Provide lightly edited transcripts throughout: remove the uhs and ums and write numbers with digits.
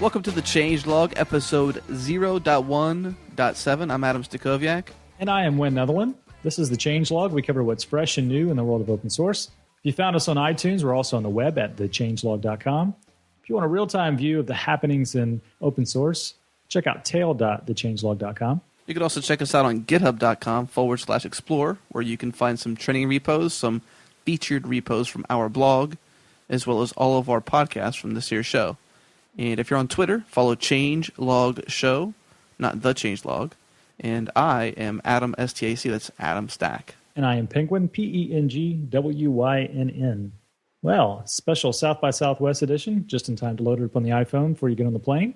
Welcome to the Changelog, episode 0.1.7. I'm Adam Stacoviak. And I am Wynn Netherland. This is the Changelog. We cover what's fresh and new in the world of open source. If you found us on iTunes, we're also on the web at thechangelog.com. If you want a real-time view of the happenings in open source, check out tail.thechangelog.com. You can also check us out on github.com/explore, where you can find some training repos, some featured repos from our blog, as well as all of our podcasts from this year's show. And if you're on Twitter, follow Changelog Show, not The Changelog. And I am Adam, STAC, that's Adam Stack. And I am Penguin, PENGWYNN. Well, special South by Southwest edition, just in time to load it up on the iPhone before you get on the plane.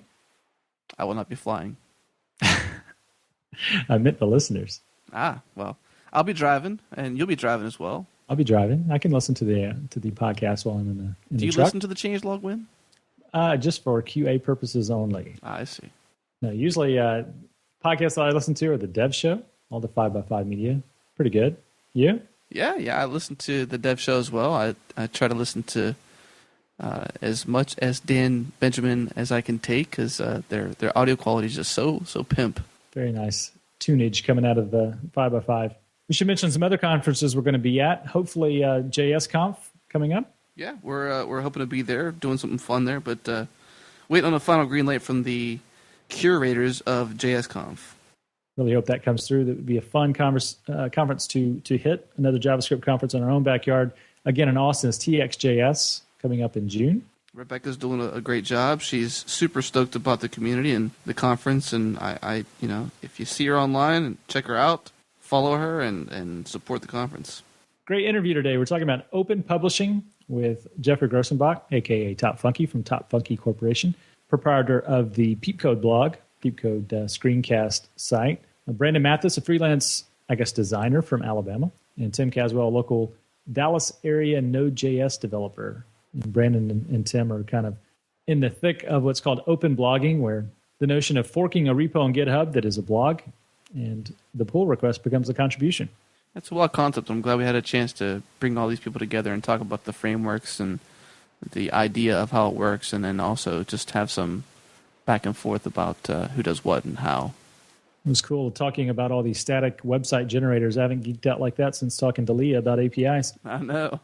I will not be flying. I meant the listeners. Well, I'll be driving, and you'll be driving as well. I'll be driving. I can listen to the podcast while I'm in the truck. Do you listen to the Changelog, Wynn? Just for QA purposes only. I see. No, usually podcasts that I listen to are the Dev Show, all the 5x5 media. Pretty good. You? Yeah. I listen to the Dev Show as well. I try to listen to as much as Dan Benjamin as I can take, because their audio quality is just so pimp. Very nice tunage coming out of the 5x5. We should mention some other conferences we're going to be at. Hopefully JSConf coming up. Yeah, we're hoping to be there, doing something fun there, but waiting on a final green light from the curators of JSConf. Really hope that comes through. That would be a fun conference to hit. Another JavaScript conference in our own backyard. Again, in Austin, is TXJS coming up in June. Rebecca's doing a great job. She's super stoked about the community and the conference, and I if you see her online, check her out, follow her, and support the conference. Great interview today. We're talking about open publishing with Geoffrey Grosenbach, a.k.a. Top Funky from Top Funky Corporation, proprietor of the Peepcode blog, Peepcode screencast site. Brandon Mathis, a freelance, designer from Alabama, and Tim Caswell, a local Dallas area Node.js developer. And Brandon and Tim are kind of in the thick of what's called open blogging, where the notion of forking a repo on GitHub that is a blog, and the pull request becomes a contribution. That's a wild concept. I'm glad we had a chance to bring all these people together and talk about the frameworks and the idea of how it works, and then also just have some back and forth about who does what and how. It was cool talking about all these static website generators. I haven't geeked out like that since talking to Leah about APIs. I know.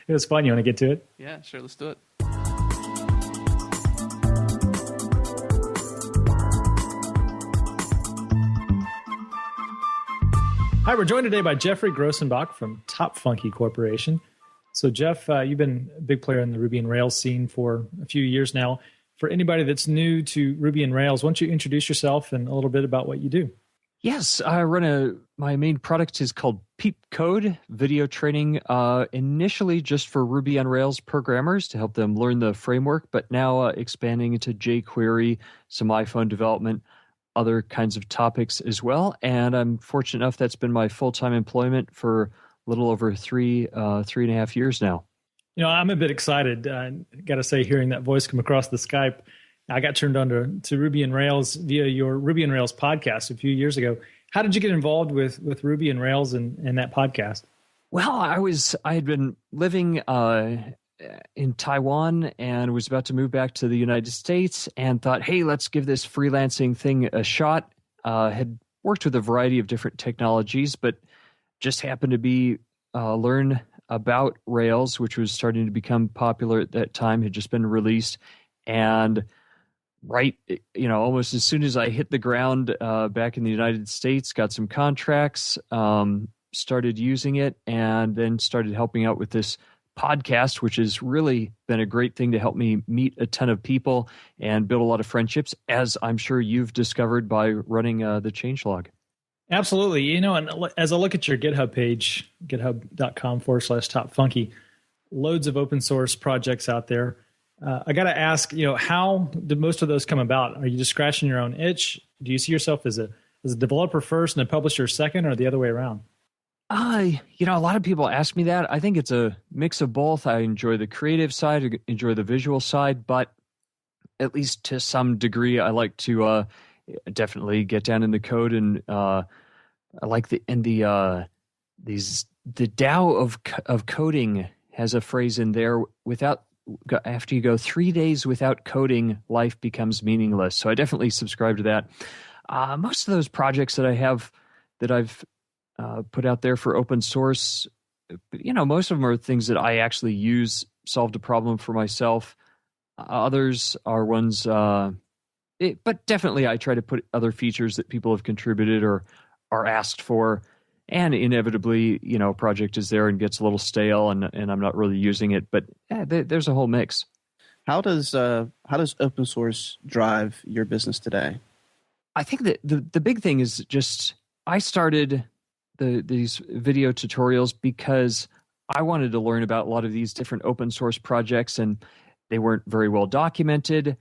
It was fun. You want to get to it? Yeah, sure. Let's do it. Hi, we're joined today by Geoffrey Grosenbach from Top Funky Corporation. So, Jeff, you've been a big player in the Ruby and Rails scene for a few years now. For anybody that's new to Ruby and Rails, why don't you introduce yourself and a little bit about what you do? Yes, I run my main product is called Peepcode, video training, initially just for Ruby on Rails programmers to help them learn the framework, but now expanding into jQuery, some iPhone development, other kinds of topics as well. And I'm fortunate enough that's been my full-time employment for a little over three and a half years now. You know, I'm a bit excited. I got to say, hearing that voice come across the Skype, I got turned on to Ruby and Rails via your Ruby and Rails podcast a few years ago. How did you get involved with Ruby and Rails and that podcast? Well, I had been living in Taiwan and was about to move back to the United States and thought, hey, let's give this freelancing thing a shot. Had worked with a variety of different technologies, but just happened to be learn about Rails, which was starting to become popular at that time, had just been released. And almost as soon as I hit the ground back in the United States, got some contracts, started using it, and then started helping out with this podcast, which has really been a great thing to help me meet a ton of people and build a lot of friendships, as I'm sure you've discovered by running the Changelog. Absolutely. You know, and as I look at your GitHub page, github.com/topfunky, loads of open source projects out there. I got to ask, how did most of those come about? Are you just scratching your own itch? Do you see yourself as a developer first and a publisher second, or the other way around? A lot of people ask me that. I think it's a mix of both. I enjoy the creative side, I enjoy the visual side, but at least to some degree, I like to definitely get down in the code, and I like the Tao of coding has a phrase in there. Without after you go 3 days without coding, life becomes meaningless. So I definitely subscribe to that. Most of those projects that I've put out there for open source, most of them are things that I actually use, solved a problem for myself. Others are ones, but definitely I try to put other features that people have contributed or are asked for. And inevitably, a project is there and gets a little stale, and I'm not really using it. But there's a whole mix. How does open source drive your business today? I think that the big thing is just I started these video tutorials because I wanted to learn about a lot of these different open source projects, and they weren't very well documented.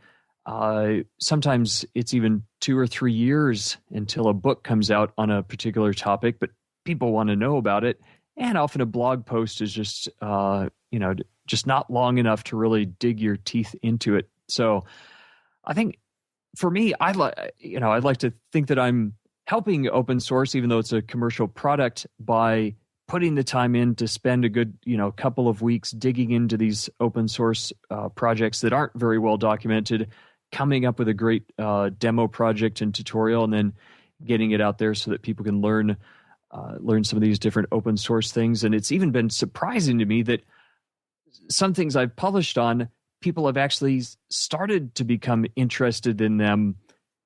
Sometimes it's even 2 or 3 years until a book comes out on a particular topic, but people want to know about it. And often a blog post is just not long enough to really dig your teeth into it. So I think for me, I'd like to think that I'm helping open source, even though it's a commercial product, by putting the time in to spend a good, couple of weeks digging into these open source projects that aren't very well documented, coming up with a great demo project and tutorial, and then getting it out there so that people can learn some of these different open source things. And it's even been surprising to me that some things I've published on, people have actually started to become interested in them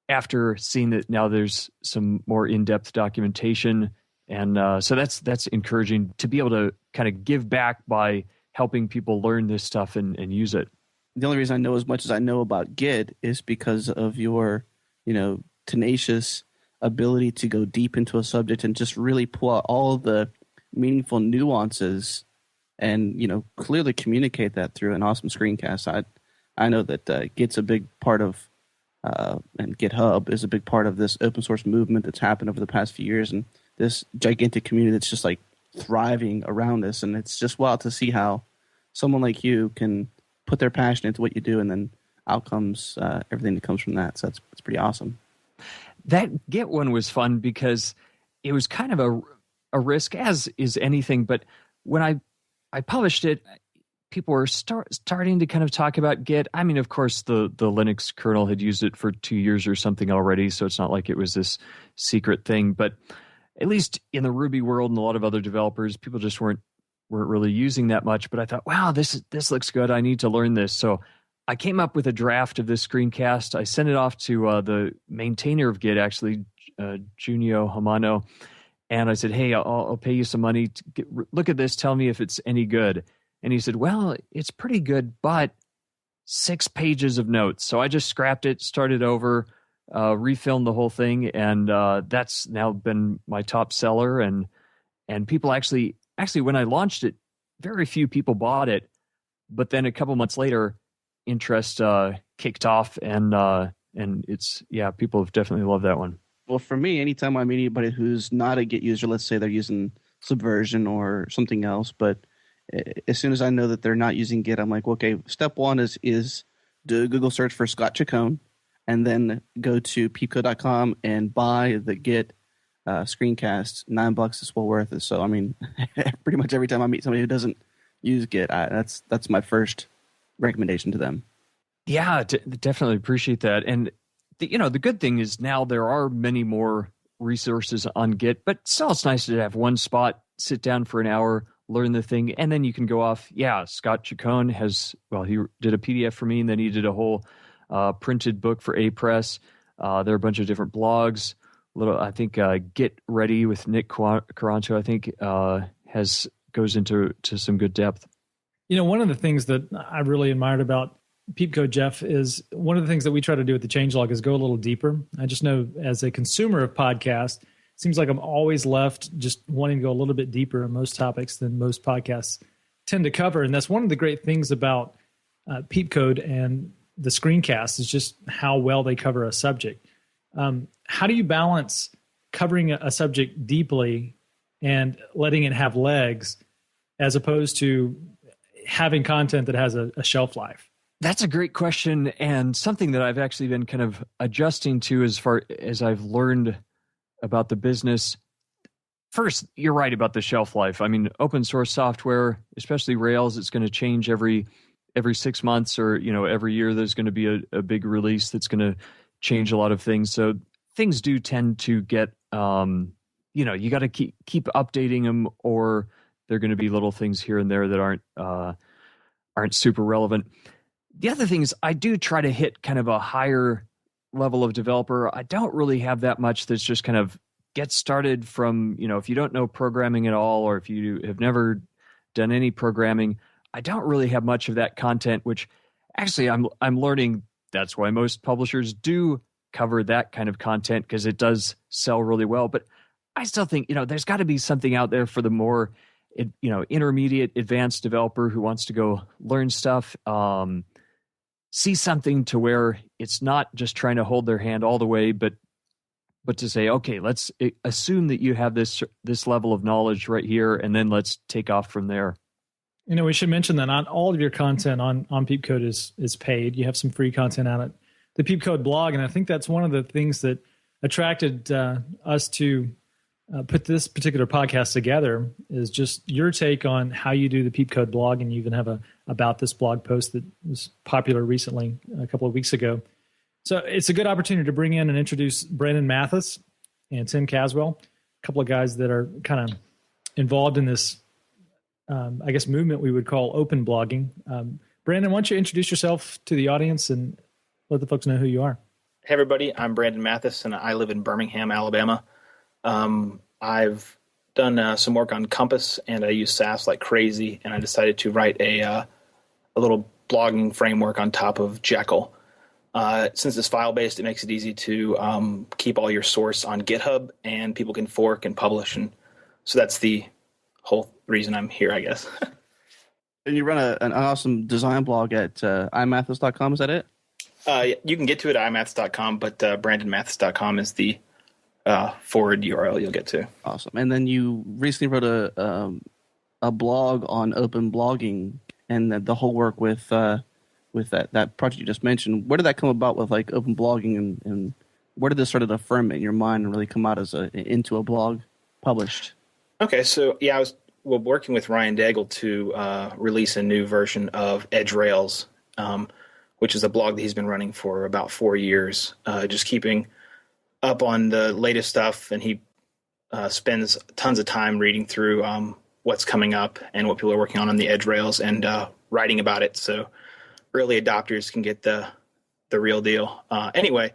after seeing that now there's some more in-depth documentation. And so that's encouraging to be able to kind of give back by helping people learn this stuff and use it. The only reason I know as much as I know about Git is because of your, tenacious ability to go deep into a subject and just really pull out all the meaningful nuances and, clearly communicate that through an awesome screencast. I know that Git's a big part of, and GitHub is a big part of this open source movement that's happened over the past few years, and this gigantic community that's just like thriving around this. And it's just wild to see how someone like you can put their passion into what you do, and then out comes everything that comes from that. So it's pretty awesome. That Git one was fun because it was kind of a risk, as is anything. But when I published it, people were starting to kind of talk about Git. I mean, of course, the Linux kernel had used it for 2 years or something already, so it's not like it was this secret thing. But at least in the Ruby world and a lot of other developers, people just weren't really using that much. But I thought, wow, this looks good. I need to learn this. So I came up with a draft of this screencast. I sent it off to the maintainer of Git, actually, Junio Hamano. And I said, hey, I'll pay you some money. Look at this. Tell me if it's any good. And he said, well, it's pretty good, but 6 pages of notes. So I just scrapped it, started over, refilmed the whole thing. And that's now been my top seller. And people actually, when I launched it, very few people bought it. But then a couple months later, interest kicked off, and it's people have definitely loved that one. Well, for me, anytime I meet anybody who's not a Git user, let's say they're using Subversion or something else, but as soon as I know that they're not using Git, I'm like, okay, step one is do a Google search for Scott Chacon, and then go to peepcode.com and buy the Git screencast. $9 is well worth it. So I mean, pretty much every time I meet somebody who doesn't use Git, that's my first recommendation to them. Yeah, definitely appreciate that. And the good thing is now there are many more resources on Git, but still it's nice to have one spot, sit down for an hour, learn the thing, and then you can go off. Yeah, Scott Chacon he did a PDF for me, and then he did a whole printed book for A-Press. There are a bunch of different blogs. I think Git Ready with Nick Caranto, I think goes into some good depth. One of the things that I really admired about Peepcode, Jeff, is one of the things that we try to do at the Changelog is go a little deeper. I just know as a consumer of podcasts, it seems like I'm always left just wanting to go a little bit deeper on most topics than most podcasts tend to cover. And that's one of the great things about Peepcode and the screencast is just how well they cover a subject. How do you balance covering a subject deeply and letting it have legs as opposed to having content that has a shelf life? That's a great question, and something that I've actually been kind of adjusting to as far as I've learned about the business. First, you're right about the shelf life. I mean, open source software, especially Rails, it's going to change every every 6 months or, every year there's going to be a big release that's going to change a lot of things. So things do tend to get, you got to keep updating them, or they're going to be little things here and there that aren't super relevant. The other thing is I do try to hit kind of a higher level of developer. I don't really have that much that's just kind of get started from, if you don't know programming at all, or if you have never done any programming, I don't really have much of that content, which actually I'm learning that's why most publishers do cover that kind of content, because it does sell really well. But I still think, there's got to be something out there for the more, intermediate advanced developer who wants to go learn stuff, see something to where it's not just trying to hold their hand all the way, but to say, okay, let's assume that you have this level of knowledge right here, and then let's take off from there. We should mention that not all of your content on Peepcode is paid. You have some free content on it, the Peepcode blog, and I think that's one of the things that attracted us to put this particular podcast together, is just your take on how you do the Peepcode blog, and you even have a about this blog post that was popular recently, a couple of weeks ago. So it's a good opportunity to bring in and introduce Brandon Mathis and Tim Caswell, a couple of guys that are kind of involved in this, movement we would call open blogging. Brandon, why don't you introduce yourself to the audience and let the folks know who you are? Hey, everybody. I'm Brandon Mathis, and I live in Birmingham, Alabama. I've done some work on Compass, and I use SAS like crazy, and I decided to write a little blogging framework on top of Jekyll. Since it's file-based, it makes it easy to keep all your source on GitHub, and people can fork and publish. And so that's the whole reason I'm here, I guess. And you run an awesome design blog at imathis.com, is that it? You can get to it at imathis.com, but brandonmathis.com is the forward URL you'll get to. Awesome. And then you recently wrote a blog on open blogging, and the whole work with that project you just mentioned. Where did that come about with like open blogging, and where did this sort of the ferment in your mind and really come out as into a blog published? Okay, so I was working with Ryan Daigle to release a new version of Edge Rails, which is a blog that he's been running for about 4 years, just keeping up on the latest stuff, and he spends tons of time reading through what's coming up and what people are working on the Edge Rails, and writing about it, so early adopters can get the real deal. Anyway,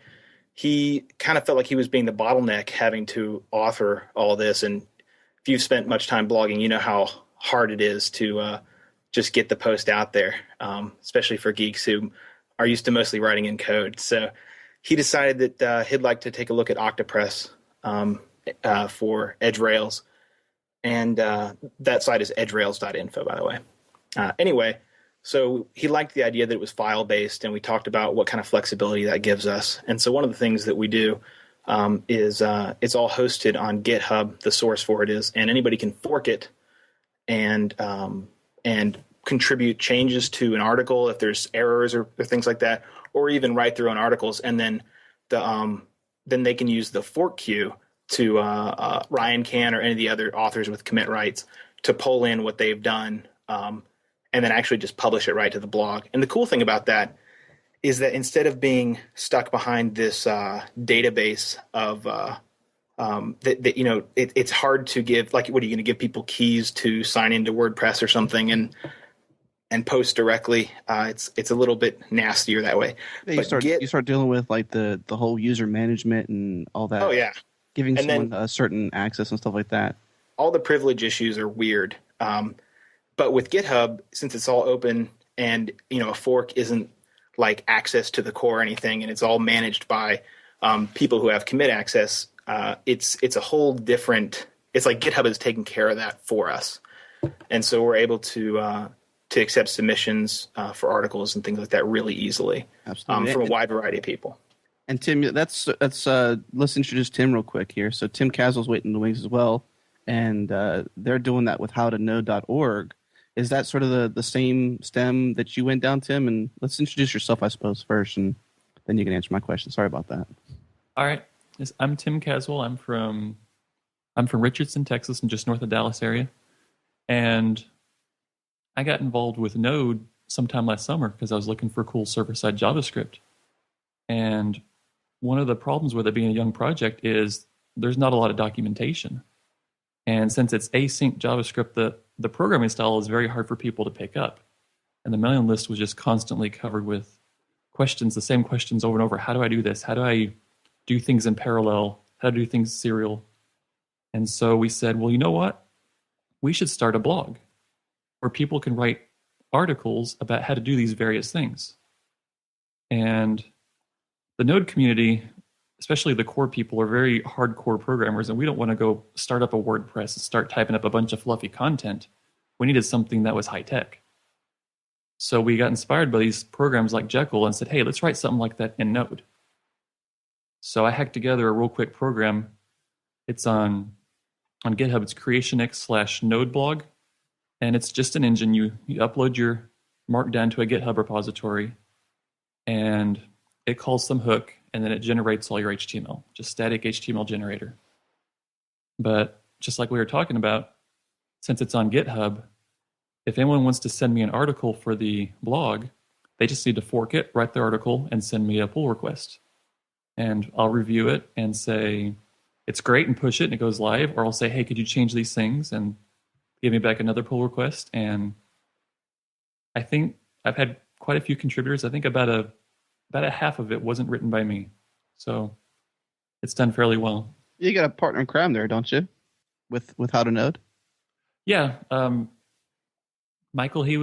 he kind of felt like he was being the bottleneck, having to author all this. And if you've spent much time blogging, you know how hard it is to just get the post out there, especially for geeks who are used to mostly writing in code. So he decided that he'd like to take a look at Octopress for Edge Rails. And that site is edgerails.info, by the way. Anyway, so he liked the idea that it was file-based, and we talked about what kind of flexibility that gives us. And so one of the things that we do is it's all hosted on GitHub, the source for it is, and anybody can fork it and contribute changes to an article if there's errors or things like that, or even write their own articles. And then then they can use the fork queue to Ryan can, or any of the other authors with commit rights, to pull in what they've done, and then actually just publish it right to the blog. And the cool thing about that is that instead of being stuck behind this database of it's hard to give, like, what are you going to give people keys to sign into WordPress or something and post directly? It's a little bit nastier that way. Yeah, you start dealing with like the whole user management and all that. Oh yeah, giving someone a certain access and stuff like that. All the privilege issues are weird. But with GitHub, since it's all open and, a fork isn't like access to the core or anything, and it's all managed by people who have commit access, it's a whole different – it's like GitHub is taking care of that for us. And so we're able to accept submissions for articles and things like that really easily. Absolutely. From a wide variety of people. And Tim, let's introduce Tim real quick here. So Tim Caswell's waiting in the wings as well, and they're doing that with howtoknow.org. Is that sort of the same stem that you went down, Tim? And let's introduce yourself, I suppose, first, and then you can answer my question. Sorry about that. All right. Yes, I'm Tim Caswell. I'm from Richardson, Texas, and just north of Dallas area. And I got involved with Node sometime last summer because I was looking for cool server-side JavaScript. And one of the problems with it being a young project is there's not a lot of documentation. And since it's async JavaScript, the programming style is very hard for people to pick up. And the mailing list was just constantly covered with questions, the same questions over and over. How do I do this? How do I do things in parallel? How to do things serial? And so we said, well, you know what? We should start a blog where people can write articles about how to do these various things. And the Node community, especially the core people, are very hardcore programmers, and we don't want to go start up a WordPress and start typing up a bunch of fluffy content. We needed something that was high tech. So we got inspired by these programs like Jekyll and said, hey, let's write something like that in Node. So I hacked together a real quick program. It's on GitHub. It's creationx/Node blog. And it's just an engine. You upload your markdown to a GitHub repository, and it calls some hook, and then it generates all your HTML, just static HTML generator. But just like we were talking about, since it's on GitHub, if anyone wants to send me an article for the blog, they just need to fork it, write the article, and send me a pull request. And I'll review it and say, it's great, and push it, and it goes live. Or I'll say, hey, could you change these things? And give me back another pull request. And I think I've had quite a few contributors. I think about a half of it wasn't written by me. So it's done fairly well. You got a partner in crime there, don't you? With How to Node? Yeah. Michael, he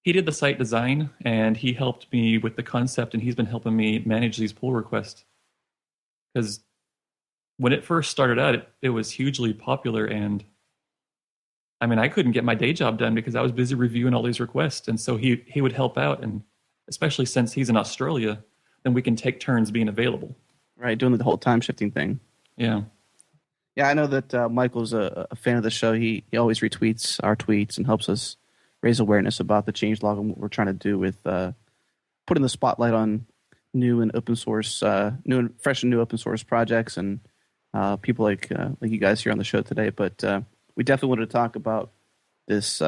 did the site design, and he helped me with the concept, and he's been helping me manage these pull requests. Because when it first started out, it was hugely popular, and I mean, I couldn't get my day job done because I was busy reviewing all these requests. And so he would help out, and especially since he's in Australia, then we can take turns being available. Right, doing the whole time shifting thing. Yeah. Yeah, I know that Michael's a fan of the show. He always retweets our tweets and helps us raise awareness about the changelog and what we're trying to do with putting the spotlight on new and open source, fresh and new open source projects and people like you guys here on the show today. But we definitely wanted to talk about this,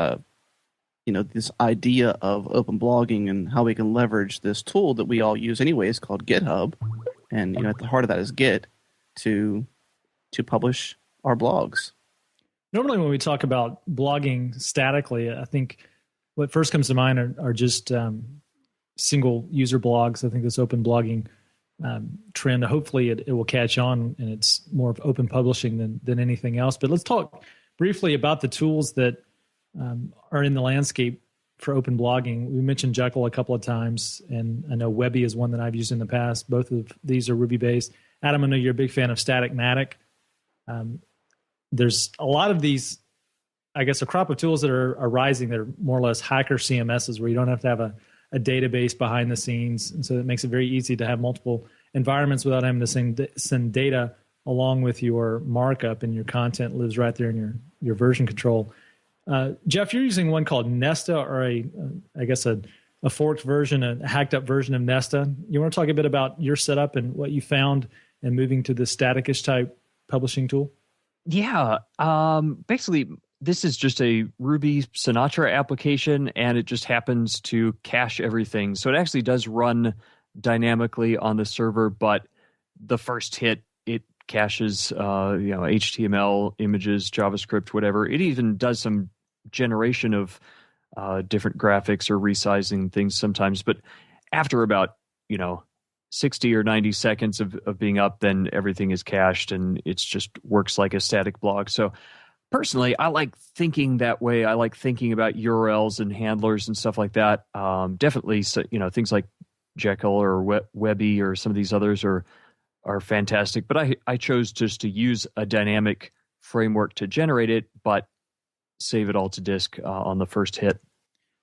this idea of open blogging and how we can leverage this tool that we all use anyways called GitHub. And at the heart of that is Git to publish our blogs. Normally when we talk about blogging statically, I think what first comes to mind are just single user blogs. I think this open blogging trend, hopefully it will catch on, and it's more of open publishing than anything else. But let's talk briefly about the tools that are in the landscape for open blogging. We mentioned Jekyll a couple of times, and I know Webby is one that I've used in the past. Both of these are Ruby-based. Adam, I know you're a big fan of Static-Matic. There's a lot of these, I guess, a crop of tools that are rising. They're more or less hacker CMSs where you don't have to have a database behind the scenes. And so it makes it very easy to have multiple environments without having to send data along with your markup, and your content lives right there in your version control. Jeff, you're using one called Nesta, or a forked version, a hacked up version of Nesta. You want to talk a bit about your setup and what you found in moving to the static-ish type publishing tool? Yeah. Basically, this is just a Ruby Sinatra application, and it just happens to cache everything. So it actually does run dynamically on the server, but the first hit, it caches HTML, images, JavaScript, whatever. It even does some generation of different graphics or resizing things sometimes. But after about 60 or 90 seconds of being up, then everything is cached, and it's just works like a static blog. So personally, I like thinking that way. I like thinking about URLs and handlers and stuff like that. Definitely, things like Jekyll or Webby or some of these others are fantastic. But I chose just to use a dynamic framework to generate it, but save it all to disk on the first hit.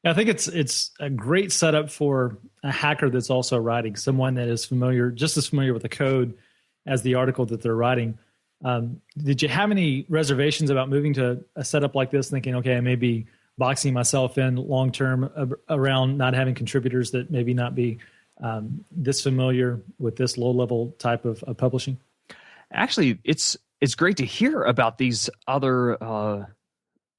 Yeah, I think it's a great setup for a hacker that's also writing, someone that is just as familiar with the code as the article that they're writing. Did you have any reservations about moving to a setup like this, thinking, okay, I may be boxing myself in long-term around not having contributors that maybe not be this familiar with this low-level type of publishing? Actually, it's great to hear about these other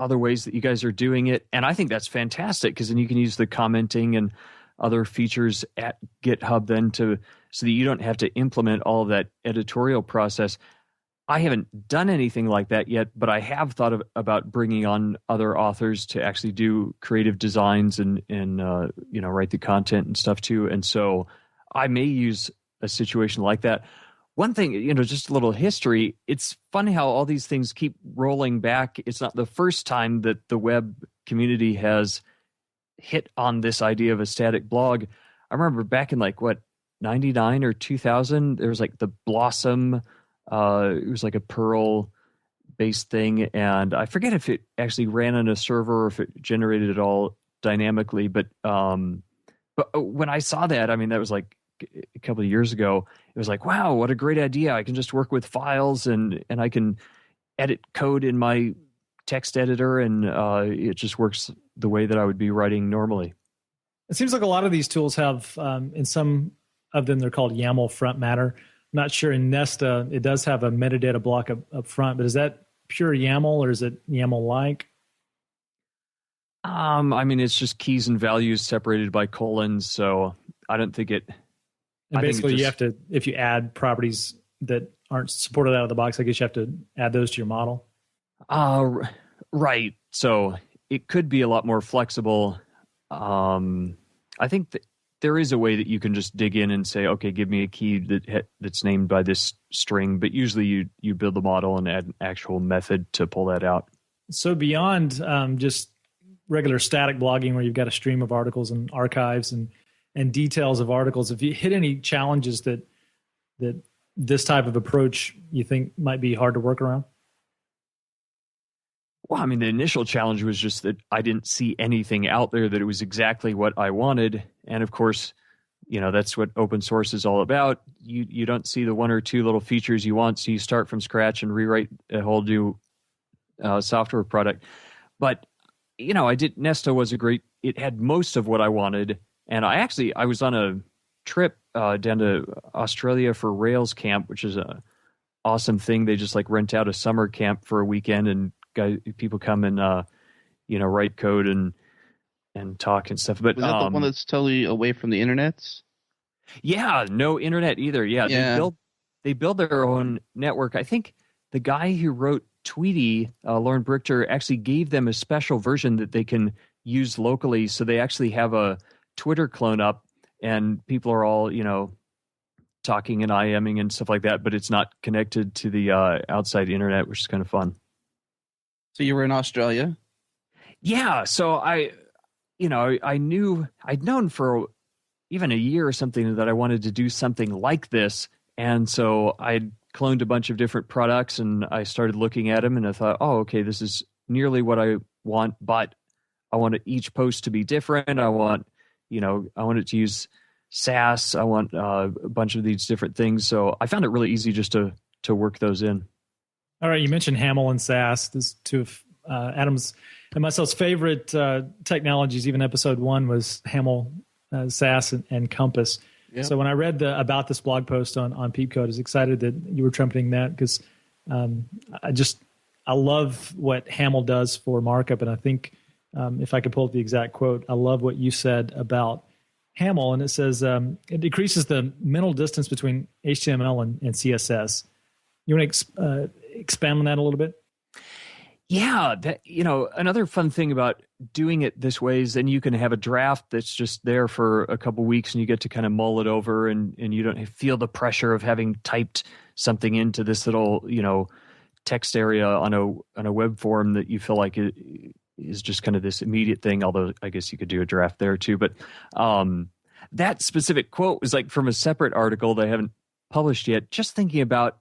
other ways that you guys are doing it. And I think that's fantastic because then you can use the commenting and other features at GitHub then so that you don't have to implement all of that editorial process. I haven't done anything like that yet, but I have thought about bringing on other authors to actually do creative designs and write the content and stuff too. And so I may use a situation like that. One thing, just a little history. It's funny how all these things keep rolling back. It's not the first time that the web community has hit on this idea of a static blog. I remember back in 99 or 2000, there was the Blossom. It was like a Perl based thing. And I forget if it actually ran on a server or if it generated it all dynamically. But when I saw that, that was a couple of years ago. It was wow, what a great idea. I can just work with files and I can edit code in my text editor and it just works the way that I would be writing normally. It seems like a lot of these tools have, in some of them, they're called YAML front matter. I'm not sure in Nesta, it does have a metadata block up front, but is that pure YAML or is it YAML-like? It's just keys and values separated by colons, so I don't think it... And basically, you have to, if you add properties that aren't supported out of the box, I guess you have to add those to your model. Right. So it could be a lot more flexible. I think that there is a way that you can just dig in and say, okay, give me a key that's named by this string. But usually you build the model and add an actual method to pull that out. So beyond just regular static blogging where you've got a stream of articles and archives and details of articles, if you hit any challenges that this type of approach you think might be hard to work around? Well, the initial challenge was just that I didn't see anything out there that it was exactly what I wanted. And of course, that's what open source is all about. You don't see the one or two little features you want, so you start from scratch and rewrite a whole new software product. But, Nesta was it had most of what I wanted. And I was on a trip down to Australia for Rails Camp, which is a awesome thing. They just rent out a summer camp for a weekend and people come and write code and talk and stuff. But was that the one that's totally away from the internet? Yeah, no internet either. Yeah. They build their own network. I think the guy who wrote Tweety, Lauren Brichter, actually gave them a special version that they can use locally. So they actually have a Twitter clone up and people are all, talking and IMing and stuff like that, but it's not connected to the outside internet, which is kind of fun. So you were in Australia? Yeah. So I'd known for even a year or something that I wanted to do something like this. And so I'd cloned a bunch of different products and I started looking at them and I thought, oh, okay, this is nearly what I want, but I want each post to be different. I want it to use Sass. I want a bunch of these different things. So I found it really easy just to work those in. All right, you mentioned Haml and Sass. This is two of Adam's and myself's favorite technologies. Even episode 1 was Haml, Sass, and Compass. Yep. So when I read about this blog post on Peepcode, I was excited that you were trumpeting that because I love what Haml does for markup, and I think if I could pull up the exact quote, I love what you said about Haml, and it says it decreases the mental distance between HTML and CSS. You want to expand on that a little bit? Yeah, another fun thing about doing it this way is then you can have a draft that's just there for a couple weeks and you get to kind of mull it over and you don't feel the pressure of having typed something into this little, text area on a web form that you feel like it is just kind of this immediate thing, although I guess you could do a draft there too. But that specific quote was from a separate article that I haven't published yet, just thinking about,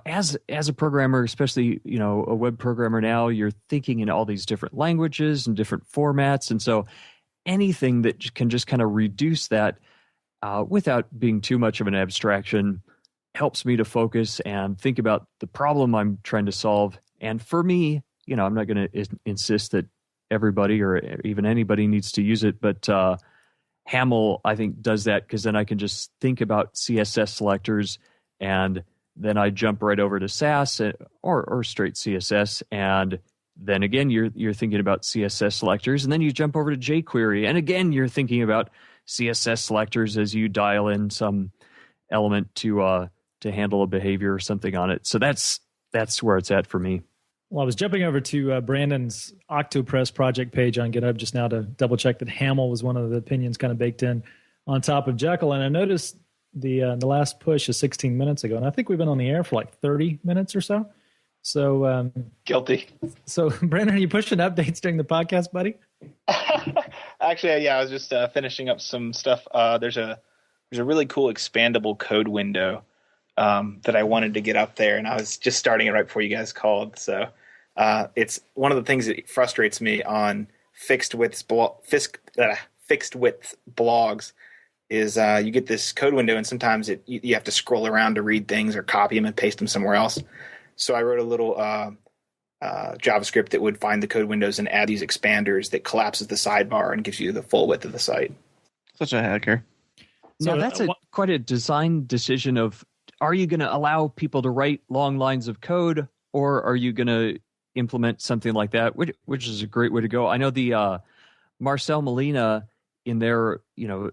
as a programmer, especially, a web programmer now, you're thinking in all these different languages and different formats. And so anything that can just kind of reduce that without being too much of an abstraction helps me to focus and think about the problem I'm trying to solve. And for me, I'm not going to insist that everybody or even anybody needs to use it, but Haml, I think, does that because then I can just think about CSS selectors and then I jump right over to Sass or straight CSS and then again, you're thinking about CSS selectors, and then you jump over to jQuery, and again, you're thinking about CSS selectors as you dial in some element to handle a behavior or something on it. So that's where it's at for me. Well, I was jumping over to Brandon's Octopress project page on GitHub just now to double check that Haml was one of the opinions kind of baked in on top of Jekyll, and I noticed the last push is 16 minutes ago, and I think we've been on the air for like 30 minutes or so. So Guilty. So Brandon, are you pushing updates during the podcast, buddy? Actually, yeah, I was just finishing up some stuff. There's a really cool expandable code window that I wanted to get up there, and I was just starting it right before you guys called. So it's one of the things that frustrates me on fixed width blogs is you get this code window, and sometimes you have to scroll around to read things or copy them and paste them somewhere else. So I wrote a little JavaScript that would find the code windows and add these expanders that collapses the sidebar and gives you the full width of the site. Such a hacker. So now that's quite a design decision of, are you going to allow people to write long lines of code, or are you going to implement something like that, which is a great way to go. I know the Marcel Molina in their, a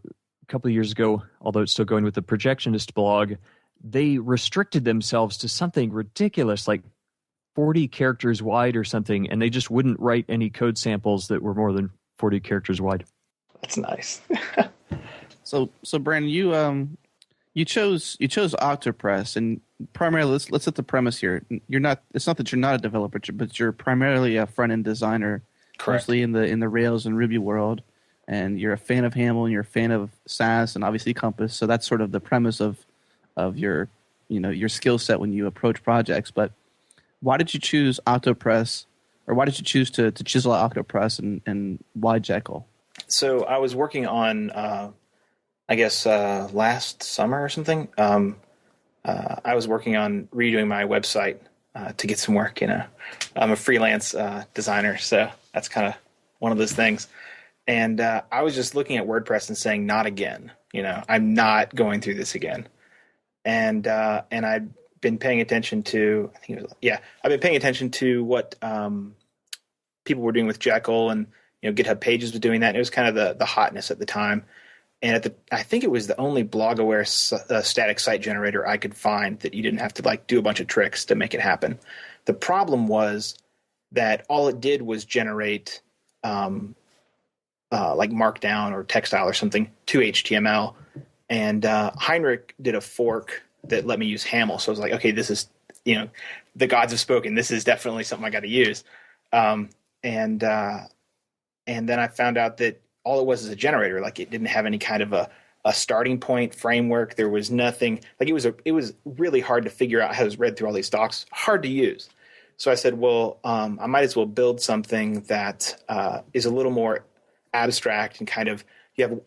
couple of years ago, although it's still going with the Projectionist blog, they restricted themselves to something ridiculous, like 40 characters wide or something, and they just wouldn't write any code samples that were more than 40 characters wide. That's nice. So Brandon, you chose Octopress, and primarily let's set the premise here. It's not that you're not a developer, but you're primarily a front end designer, Correct. Mostly in the Rails and Ruby world, and you're a fan of Haml, and you're a fan of Sass, and obviously Compass. So that's sort of the premise of your your skill set when you approach projects. But why did you choose Octopress, or why did you choose to chisel out Octopress, and why Jekyll? So I was working on, last summer or something. I was working on redoing my website to get some work. I'm a freelance designer, so that's kind of one of those things. And I was just looking at WordPress and saying, not again. I'm not going through this again. And I'd been paying attention to, I've been paying attention to what people were doing with Jekyll, and GitHub Pages was doing that. And it was kind of the hotness at the time. And I think it was the only blog-aware static site generator I could find that you didn't have to do a bunch of tricks to make it happen. The problem was that all it did was generate Markdown or Textile or something to HTML. And Heinrich did a fork that let me use Haml. So I was like, okay, this is, the gods have spoken. This is definitely something I got to use. And then I found out that all it was a generator. It didn't have any kind of a starting point framework. There was nothing. It was really hard to figure out how to read through all these docs. Hard to use. So I said, well, I might as well build something that is a little more abstract and kind of, you have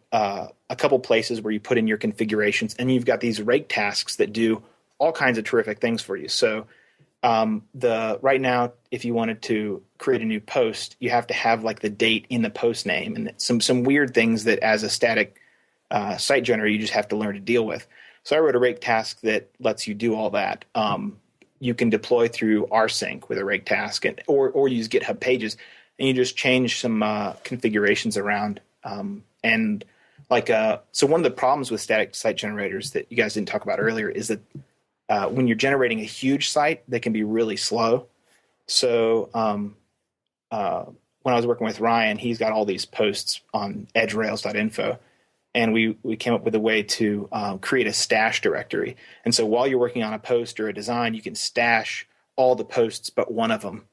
a couple places where you put in your configurations, and you've got these rake tasks that do all kinds of terrific things for you. So right now, if you wanted to create a new post, you have to have the date in the post name, and some weird things that as a static site generator you just have to learn to deal with. So I wrote a rake task that lets you do all that. You can deploy through rsync with a rake task, or use GitHub Pages, and you just change some configurations around. So one of the problems with static site generators that you guys didn't talk about earlier is that when you're generating a huge site, they can be really slow. So when I was working with Ryan, he's got all these posts on edgerails.info, and we came up with a way to create a stash directory. And so while you're working on a post or a design, you can stash all the posts but one of them,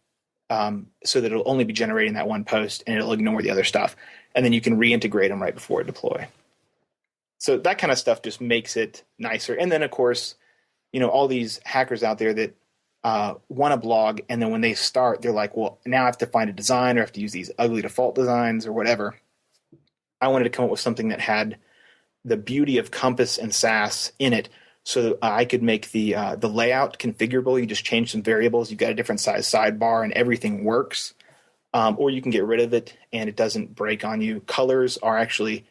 so that it'll only be generating that one post, and it'll ignore the other stuff. And then you can reintegrate them right before deploy. So that kind of stuff just makes it nicer. And then, of course, all these hackers out there that want a blog, and then when they start, they're like, well, now I have to find a design, or I have to use these ugly default designs or whatever. I wanted to come up with something that had the beauty of Compass and Sass in it, so that I could make the layout configurable. You just change some variables. You've got a different size sidebar, and everything works. Or you can get rid of it, and it doesn't break on you. Colors are actually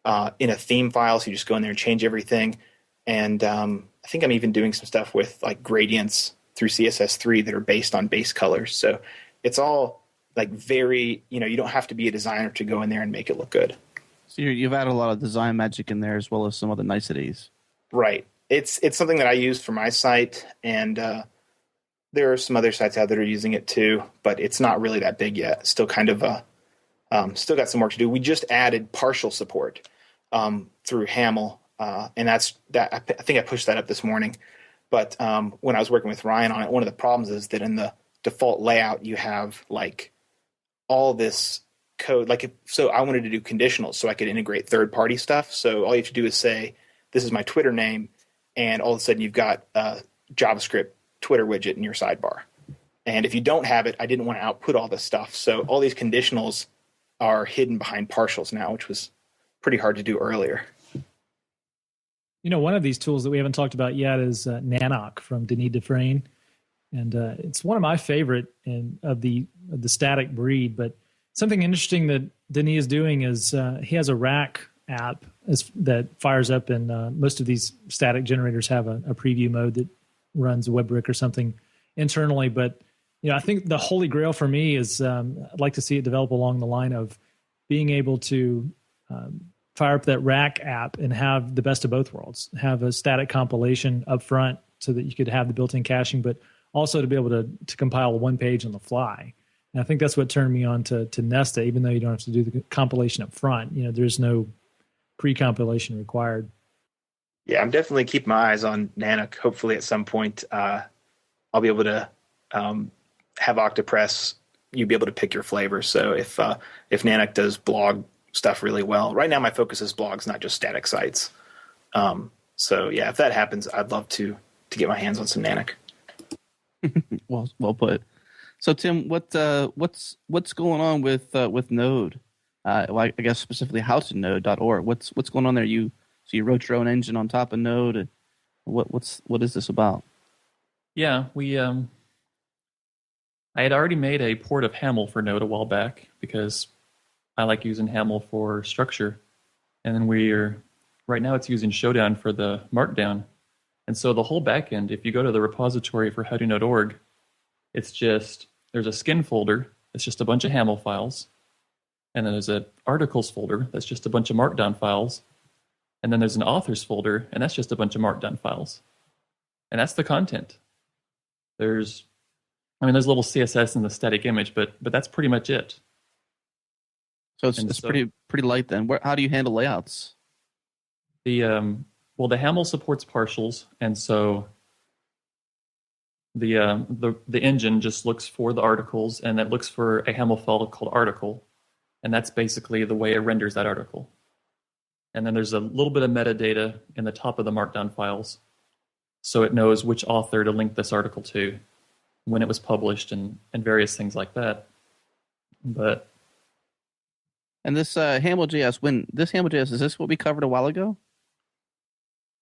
in a theme file, so you just go in there and change everything. And I think I'm even doing some stuff with gradients through CSS3 that are based on base colors. So it's all like very, you don't have to be a designer to go in there and make it look good. So you've added a lot of design magic in there as well as some other niceties. Right. It's something that I use for my site, and there are some other sites out there that are using it too, but it's not really that big yet. Still kind of still got some work to do. We just added partial support through Hamel, and I think I pushed that up this morning. But when I was working with Ryan on it, one of the problems is that in the default layout you have like all this code. So I wanted to do conditionals so I could integrate third-party stuff. So all you have to do is say, "This is my Twitter name," and all of a sudden you've got a JavaScript Twitter widget in your sidebar. And if you don't have it, I didn't want to output all this stuff. So all these conditionals are hidden behind partials now, which was pretty hard to do earlier. One of these tools that we haven't talked about yet is Nanoc from Denis Dufresne. And it's one of my favorite of the static breed. But something interesting that Denis is doing is he has a rack app that fires up, and most of these static generators have a preview mode that runs WebRick or something internally. But I think the holy grail for me is I'd like to see it develop along the line of being able to fire up that rack app and have the best of both worlds. Have a static compilation up front so that you could have the built-in caching, but also to be able to compile one page on the fly. And I think that's what turned me on to Nesta, even though you don't have to do the compilation up front. There's no pre-compilation required. Yeah, I'm definitely keeping my eyes on Nanoc. Hopefully at some point I'll be able to have Octopress. You'll be able to pick your flavor. So if Nanoc does blog stuff really well, right now my focus is blogs, not just static sites. So yeah, if that happens, I'd love to get my hands on some Nanoc. Well put. So Tim, what's going on with Node? I guess specifically howtonode.org. What's going on there? You wrote your own engine on top of Node. What is this about? Yeah, I had already made a port of Hamel for Node a while back because I like using Hamel for structure, and then right now it's using Showdown for the Markdown. And so the whole backend, if you go to the repository for howtonode.org, there's a skin folder that's just a bunch of Hamel files, and then there's an articles folder that's just a bunch of Markdown files, and then there's an authors folder, and that's just a bunch of Markdown files. And that's the content. There's a little CSS in the static image, but that's pretty much it. So it's pretty light then. How do you handle layouts? The Hamel supports partials, and so the engine just looks for the articles, and it looks for a Hamel file called article, and that's basically the way it renders that article. And then there's a little bit of metadata in the top of the Markdown files, so it knows which author to link this article to, when it was published, and various things like that. And this Hamel.js, is this what we covered a while ago?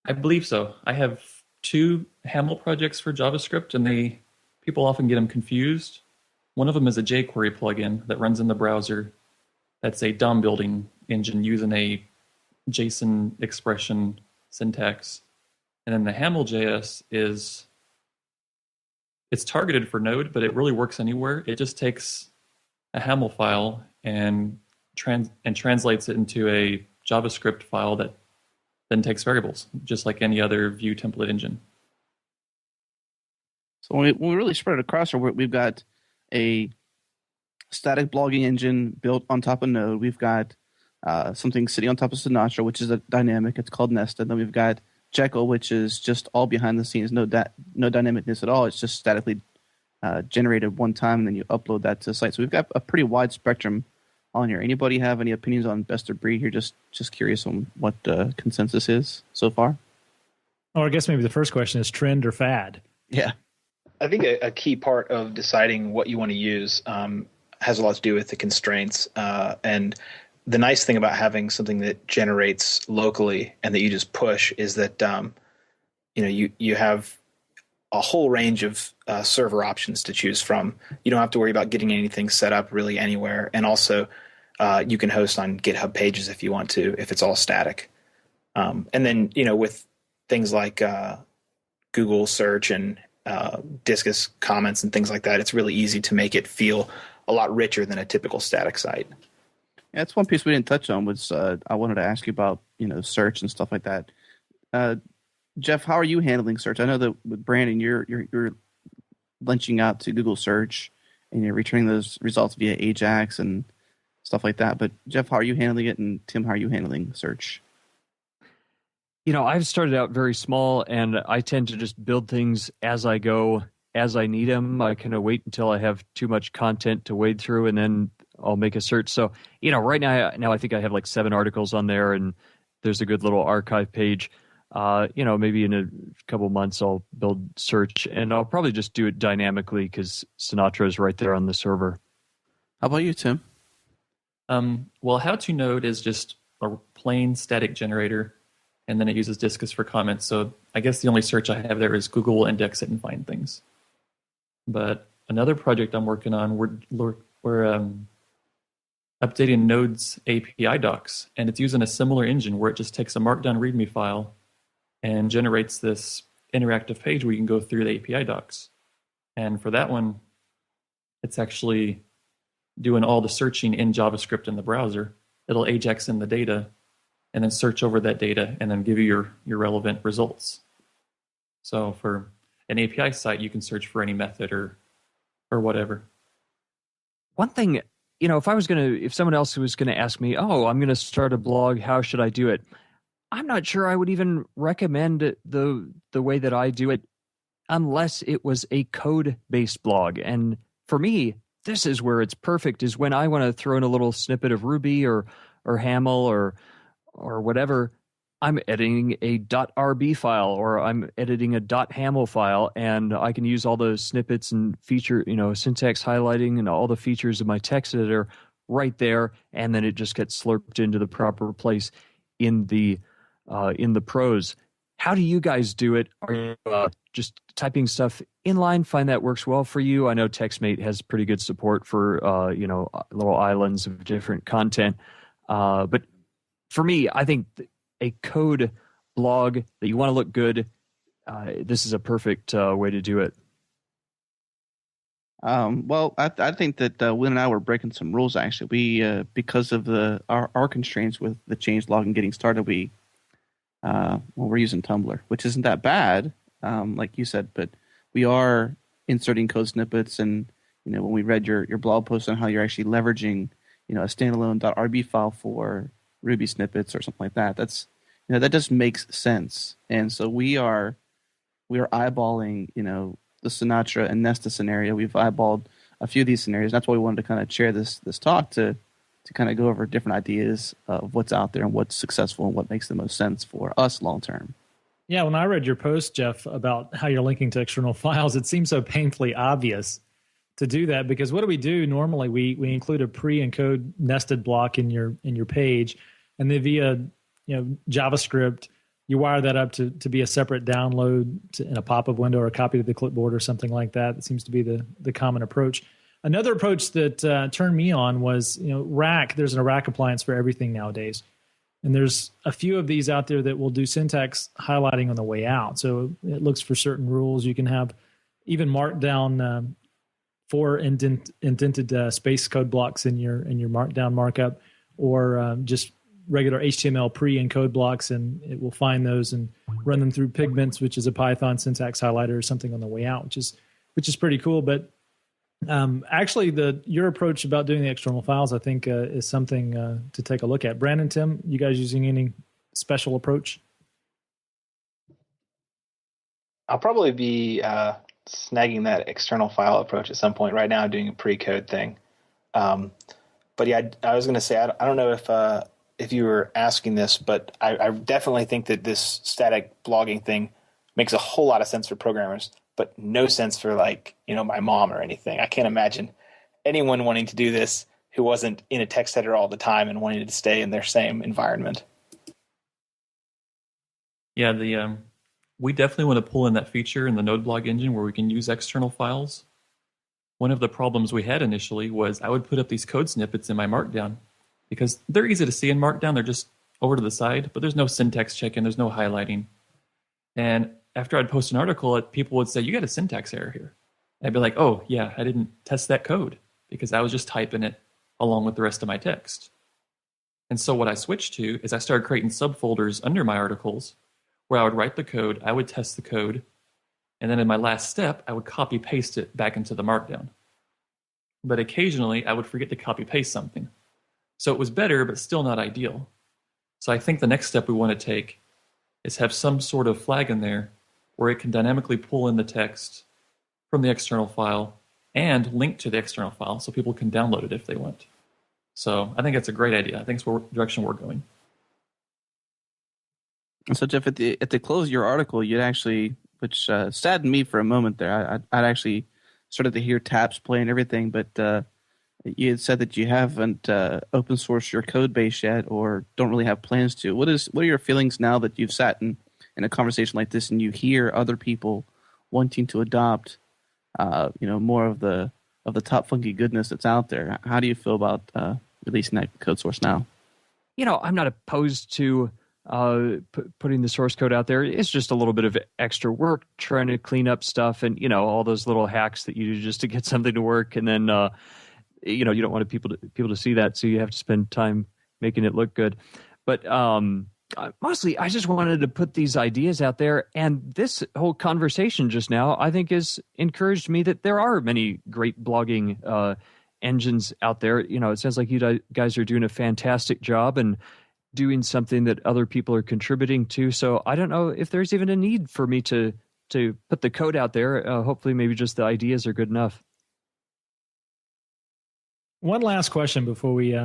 I believe so. I have 2 Hamel projects for JavaScript, and people often get them confused. One of them is a jQuery plugin that runs in the browser. That's a DOM building engine using a JSON expression syntax. And then the Hamel.js it's targeted for Node, but it really works anywhere. It just takes a Hamel file and translates it into a JavaScript file that then takes variables, just like any other Vue template engine. So when we really spread it across, we've got a static blogging engine built on top of Node. We've got something sitting on top of Sinatra, which is a dynamic. It's called Nesta. Then we've got Jekyll, which is just all behind the scenes, no dynamicness at all. It's just statically generated one time, and then you upload that to the site. So we've got a pretty wide spectrum on here. Anybody have any opinions on best of breed here? Just curious on what the consensus is so far. Or I guess maybe the first question is trend or fad. Yeah. I think a key part of deciding what you want to use has a lot to do with the constraints. And the nice thing about having something that generates locally and that you just push is that you have a whole range of server options to choose from. You don't have to worry about getting anything set up really anywhere. And also, you can host on GitHub pages if you want to, if it's all static. And then, with things like Google search and Disqus comments and things like that, it's really easy to make it feel a lot richer than a typical static site. Yeah, that's one piece we didn't touch on was I wanted to ask you about, search and stuff like that. Jeff, how are you handling search? I know that with Brandon, you're lynching out to Google search and you're returning those results via Ajax and stuff like that. But Jeff, how are you handling it? And Tim, how are you handling search? I've started out very small, and I tend to just build things as I go, as I need them. I kind of wait until I have too much content to wade through, and then I'll make a search. So, right now I think I have like 7 articles on there, and there's a good little archive page. Maybe in a couple months I'll build search, and I'll probably just do it dynamically because Sinatra is right there on the server. How about you, Tim? Well, how to node is just a plain static generator, and then it uses Discus for comments. So I guess the only search I have there is Google will index it and find things. But another project I'm working on, we're updating Node's API docs, and it's using a similar engine where it just takes a markdown README file and generates this interactive page where you can go through the API docs. And for that one, it's actually doing all the searching in JavaScript in the browser. It'll Ajax in the data and then search over that data and then give you your relevant results. So for an API site, you can search for any method or whatever. One thing, if someone else was going to ask me, I'm going to start a blog, how should I do it? I'm not sure I would even recommend the way that I do it unless it was a code-based blog. And for me, this is where it's perfect, is when I want to throw in a little snippet of Ruby or Haml or whatever. I'm editing a .rb file or I'm editing a .haml file, and I can use all those snippets and feature, syntax highlighting and all the features of my text editor right there, and then it just gets slurped into the proper place in the prose. How do you guys do it? Are you just typing stuff inline? Find that works well for you? I know TextMate has pretty good support for little islands of different content, but for me, I think a code blog that you want to look good, this is a perfect way to do it. Well, I think that Wynn and I were breaking some rules. Actually, we because of our constraints with the change log and getting started, we're using Tumblr, which isn't that bad, like you said, but we are inserting code snippets. And when we read your blog post on how you're actually leveraging a standalone .rb file for Ruby snippets or something like that, that just makes sense. And so we are eyeballing the Sinatra and Nesta scenario. We've eyeballed a few of these scenarios. That's why we wanted to kind of share this talk to kind of go over different ideas of what's out there and what's successful and what makes the most sense for us long term. Yeah, when I read your post, Jeff, about how you're linking to external files, it seems so painfully obvious to do that, because what do we do normally? We include a pre-encode nested block in your page, and then via JavaScript, you wire that up to be a separate download in a pop-up window or a copy to the clipboard or something like that. It seems to be the common approach. Another approach that turned me on was, rack. There's a rack appliance for everything nowadays. And there's a few of these out there that will do syntax highlighting on the way out. So it looks for certain rules. You can have even markdown for indented space code blocks in your markdown markup, or just regular HTML pre-encode blocks, and it will find those and run them through Pigments, which is a Python syntax highlighter or something on the way out, which is pretty cool. But actually, your approach about doing the external files, I think, is something to take a look at. Brandon, Tim, you guys using any special approach? I'll probably be snagging that external file approach at some point. Right now, I'm doing a pre-code thing. But yeah, I was going to say, I don't know if you were asking this, but I definitely think that this static blogging thing makes a whole lot of sense for programmers, but no sense for my mom or anything. I can't imagine anyone wanting to do this who wasn't in a text editor all the time and wanting to stay in their same environment. Yeah, we definitely want to pull in that feature in the Node blog engine where we can use external files. One of the problems we had initially was I would put up these code snippets in my Markdown because they're easy to see in Markdown. They're just over to the side, but there's no syntax check-in, there's no highlighting. And after I'd post an article, people would say, "You got a syntax error here." I'd be like, "Oh, yeah, I didn't test that code." because I was just typing it along with the rest of my text. And so what I switched to is I started creating subfolders under my articles where I would write the code, I would test the code, and then in my last step, I would copy paste it back into the Markdown. But occasionally, I would forget to copy paste something. So it was better, but still not ideal. So I think the next step we want to take is have some sort of flag in there where it can dynamically pull in the text from the external file and link to the external file so people can download it if they want. So I think that's a great idea. I think it's the direction we're going. So Jeff, at the close of your article, you'd actually, which saddened me for a moment there. I'd actually started to hear taps play and everything, but you had said that you haven't open sourced your code base yet, or don't really have plans to. What are your feelings now that you've sat in a conversation like this and you hear other people wanting to adopt, more of the top funky goodness that's out there? How do you feel about releasing that code source now? I'm not opposed to putting the source code out there. It's just a little bit of extra work trying to clean up stuff and, all those little hacks that you do just to get something to work. And then, you don't want people to see that. So you have to spend time making it look good. But mostly I just wanted to put these ideas out there. And this whole conversation just now, I think, has encouraged me that there are many great blogging engines out there. It sounds like you guys are doing a fantastic job and doing something that other people are contributing to. So I don't know if there's even a need for me to put the code out there. Hopefully maybe just the ideas are good enough. One last question before we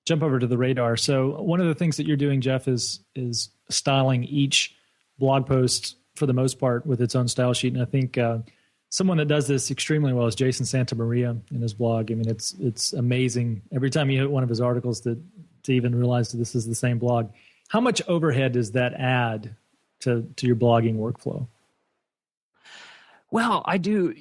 jump over to the radar. So one of the things that you're doing, Jeff, is styling each blog post for the most part with its own style sheet. And I think someone that does this extremely well is Jason Santamaria in his blog. I mean, it's amazing every time you hit one of his articles to even realize that this is the same blog. How much overhead does that add to your blogging workflow? Well, I do,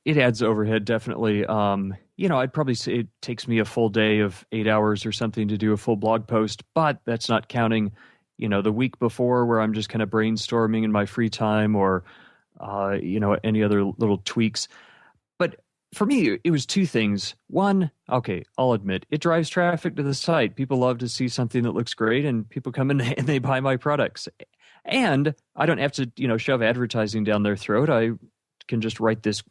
it adds overhead, definitely. I'd probably say it takes me a full day of 8 hours or something to do a full blog post, but that's not counting, the week before where I'm just kind of brainstorming in my free time or, any other little tweaks. But for me, it was two things. One, okay, I'll admit, it drives traffic to the site. People love to see something that looks great, and people come in and they buy my products. And I don't have to, shove advertising down their throat. I can just write this,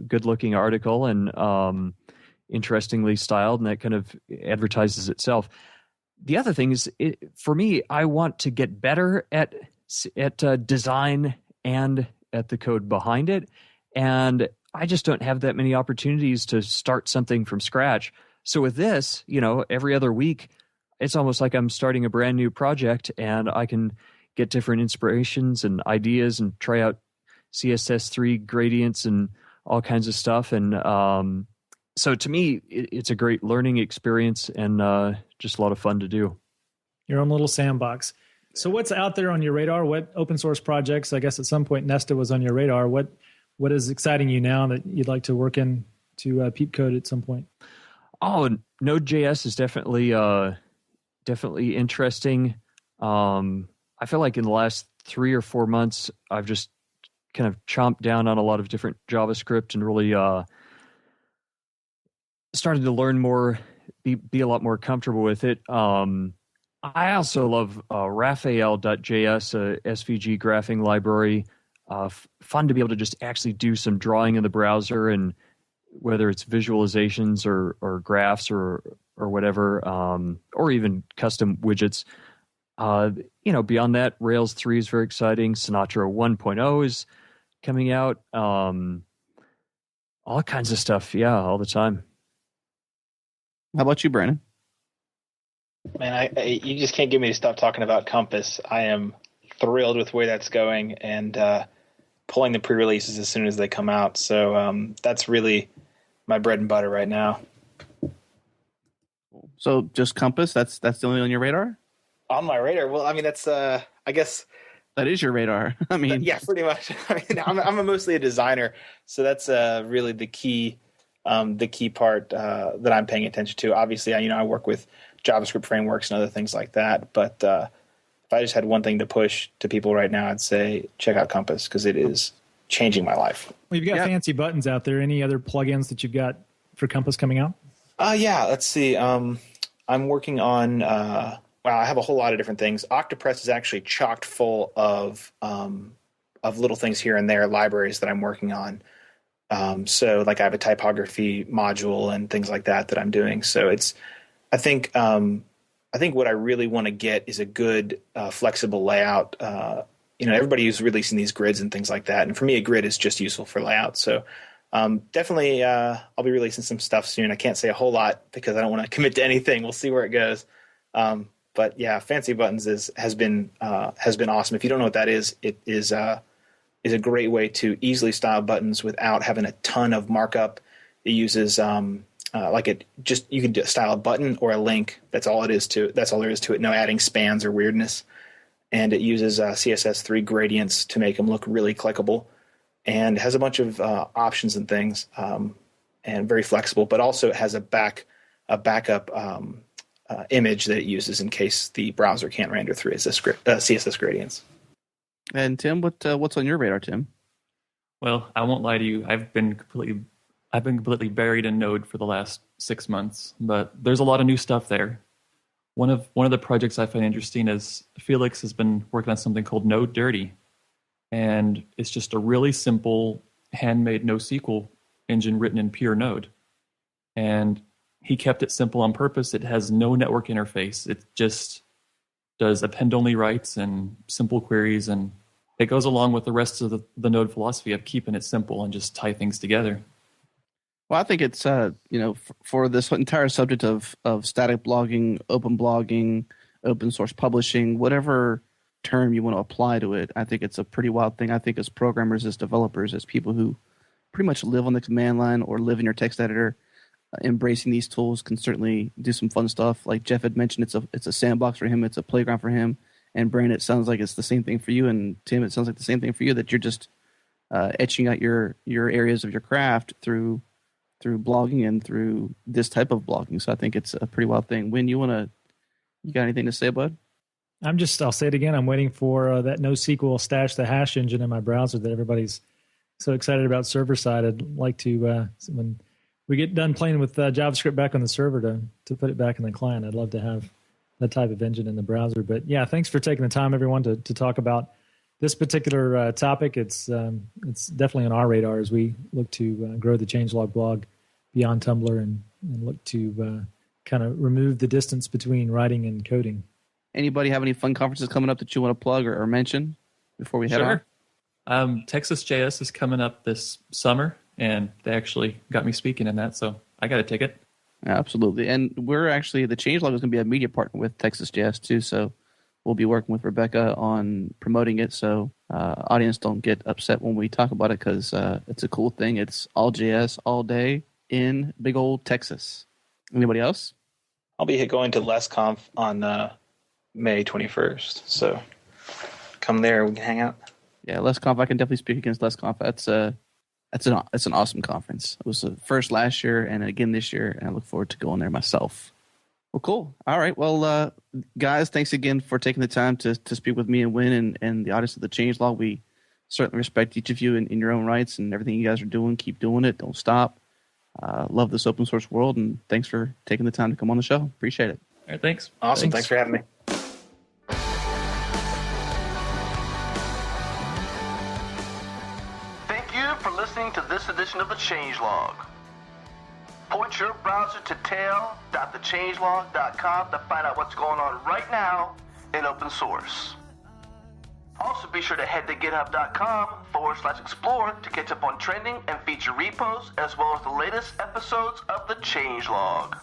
good-looking article and interestingly styled, and that kind of advertises itself. The other thing is, for me, I want to get better at design and at the code behind it, and I just don't have that many opportunities to start something from scratch. So with this, every other week, it's almost like I'm starting a brand new project, and I can get different inspirations and ideas and try out CSS3 gradients and all kinds of stuff. And so to me, it's a great learning experience and just a lot of fun to do. Your own little sandbox. So what's out there on your radar? What open source projects? I guess at some point Nesta was on your radar. What is exciting you now that you'd like to work in to Peep Code at some point? Oh, Node.js is definitely interesting. I feel like in the last 3 or 4 months, I've just kind of chomped down on a lot of different JavaScript and really started to learn more, be a lot more comfortable with it. I also love Raphael.js, a SVG graphing library. Fun to be able to just actually do some drawing in the browser, and whether it's visualizations or graphs or whatever, or even custom widgets. Beyond that, Rails 3 is very exciting. Sinatra 1.0 is coming out. All kinds of stuff. Yeah, all the time. How about you, Brandon? Man, you just can't get me to stop talking about Compass. I am thrilled with where that's going and pulling the pre-releases as soon as they come out. So that's really my bread and butter right now. So just Compass? That's the only on your radar? On my radar? Well, I mean, that's I guess that is your radar. I mean, yeah, pretty much. I mean, I'm mostly a designer, so that's really the key part that I'm paying attention to. Obviously, I work with JavaScript frameworks and other things like that. But if I just had one thing to push to people right now, I'd say check out Compass because it is changing my life. Well, you've got fancy buttons out there. Any other plugins that you've got for Compass coming out? Yeah, let's see. I'm working on, I have a whole lot of different things. Octopress is actually chocked full of little things here and there, libraries that I'm working on. So like I have a typography module and things like that I'm doing. So I think what I really want to get is a good, flexible layout. Everybody is releasing these grids and things like that. And for me, a grid is just useful for layout. So definitely I'll be releasing some stuff soon. I can't say a whole lot because I don't want to commit to anything. We'll see where it goes. But yeah, Fancy Buttons has been awesome. If you don't know what that is, it is a great way to easily style buttons without having a ton of markup. It uses you can style a button or a link. That's all there is to it. No adding spans or weirdness. And it uses CSS3 gradients to make them look really clickable, and has a bunch of options and things, and very flexible. But also it has a backup image that it uses in case the browser can't render through CSS gradients. And Tim, what's on your radar, Tim? Well, I won't lie to you. I've been completely buried in Node for the last 6 months, but there's a lot of new stuff there. One of the projects I find interesting is Felix has been working on something called Node Dirty, and it's just a really simple handmade NoSQL engine written in pure Node. And he kept it simple on purpose. It has no network interface. It just does append-only writes and simple queries, and it goes along with the rest of the Node philosophy of keeping it simple and just tie things together. Well, I think it's for this entire subject of static blogging, open source publishing, whatever term you want to apply to it, I think it's a pretty wild thing. I think as programmers, as developers, as people who pretty much live on the command line or live in your text editor, embracing these tools can certainly do some fun stuff. Like Jeff had mentioned, it's a sandbox for him, it's a playground for him. And Brandon, it sounds like it's the same thing for you. And Tim, it sounds like the same thing for you, that you're just etching out your areas of your craft through blogging and through this type of blogging. So I think it's a pretty wild thing. Wynn, you got anything to say, bud? I'll say it again. I'm waiting for that NoSQL stash the hash engine in my browser that everybody's so excited about server side. I'd like to, when we get done playing with JavaScript back on the server, to put it back in the client. I'd love to have that type of engine in the browser. But yeah, thanks for taking the time, everyone, to talk about this particular topic. It's definitely on our radar as we look to grow the changelog blog beyond Tumblr and look to kind of remove the distance between writing and coding. Anybody have any fun conferences coming up that you want to plug or mention before we head on? Texas JS is coming up this summer, and they actually got me speaking in that, so I got a ticket. Absolutely. And we're actually, the changelog is going to be a media partner with Texas JS too, so we'll be working with Rebecca on promoting it, so audience don't get upset when we talk about it, because it's a cool thing. It's all JS all day in big old Texas. Anybody else? I'll be going to LessConf on May 21st, so come there, we can hang out. Yeah, LessConf, I can definitely speak against LessConf. It's an awesome conference. It was the first last year and again this year, and I look forward to going there myself. Well, cool. All right. Well, guys, thanks again for taking the time to speak with me and Wynn and the audience of the changelog. We certainly respect each of you in your own rights and everything you guys are doing. Keep doing it. Don't stop. Love this open source world, and thanks for taking the time to come on the show. Appreciate it. All right, thanks. Awesome. Thanks for having me. Thank you for listening to this edition of the Changelog. Point your browser to tail.thechangelog.com to find out what's going on right now in open source. Also, be sure to head to github.com/explore to catch up on trending and feature repos, as well as the latest episodes of the Changelog.